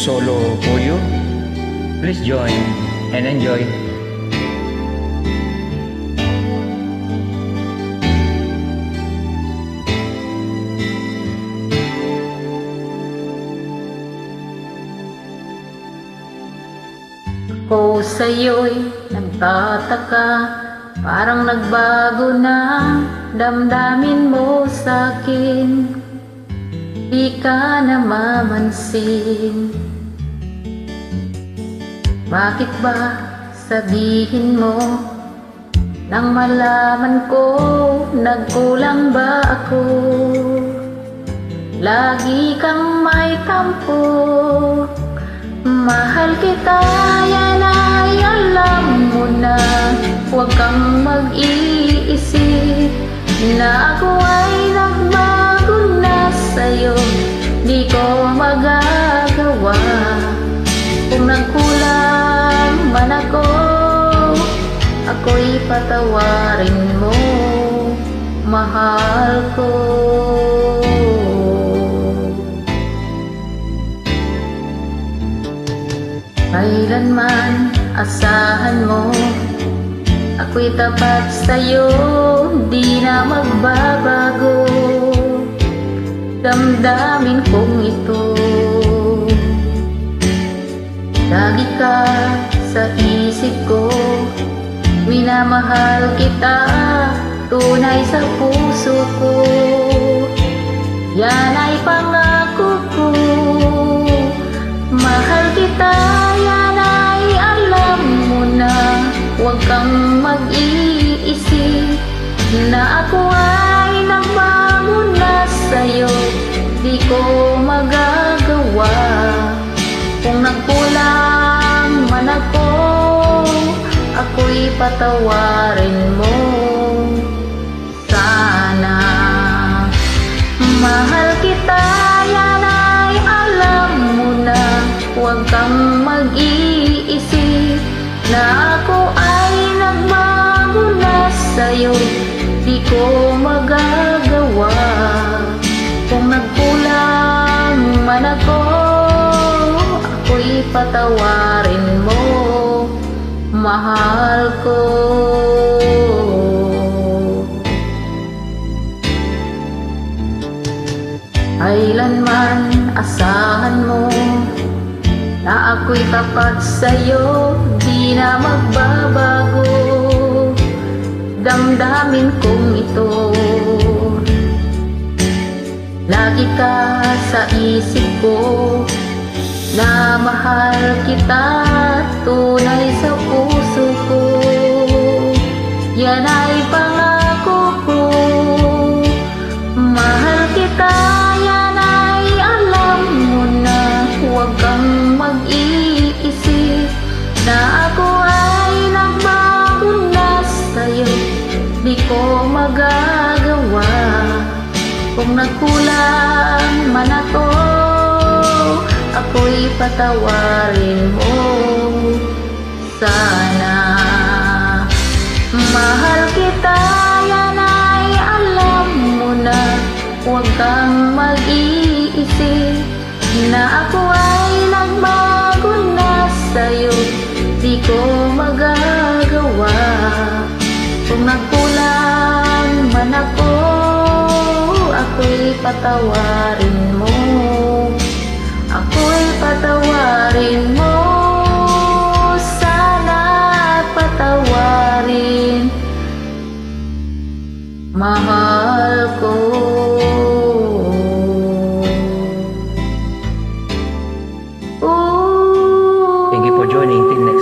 solo for you. Please join and enjoy. Ako sa'yo'y nagtataka, parang nagbago na damdamin mo sa'kin. Di ka namamansin. Bakit ba sabihin mo nang malaman ko nagkulang ba ako? Lagi kang may tampo. Mahal kita, yan ay alam mo na. Huwag kang mag-iisip na ako ay nagbago na sa'yo. Di ko magagawa. Kung nagkulang man ako, ako'y patawarin mo, mahal ko. Kailanman asahan mo, ako'y tapat sa'yo, di na magbabago. Damdamin kong ito, lagi ka sa isip ko. Minamahal kita, tunay sa puso ko. Yan ay pangako ko. Mahal kita, yan ay alam mo na. Huwag kang mag-iisip na ako ay nagbago na sa'yo. Di ko magagawa. Kung nagkulang man ako, ako'y patawarin mo sana. Mahal kita, yan ay alam mo na. Huwag kang mag-iisip na ako ay nagbago na sa'yo. Di ko magagawa. Kung nagkulang man ako, ako'y patawarin mo, mahal ko. Kailanman asahan mo na ako'y tapat sa'yo, di na magbabago. Damdamin kong ito, lagi ka sa isip ko. Na mahal kita, tunay sa puso ko. Yan ay pangako ko. Mahal kita, yan ay alam mo na. Huwag kang mag-iisip na ako ay nagbago na sa'yo. Di ko magagawa. Kung nagkulang man ako, ako'y patawarin mo sana. Mahal kita, yan ay alam mo na. Huwag kang mag-iisip na ako ay nagbago na sa'yo. Di ko magagawa. Kung nagkulang man ako, ako'y patawarin mo. Ako'y patawarin mo sana, patawarin, mahal ko. Thank you for joining. Till next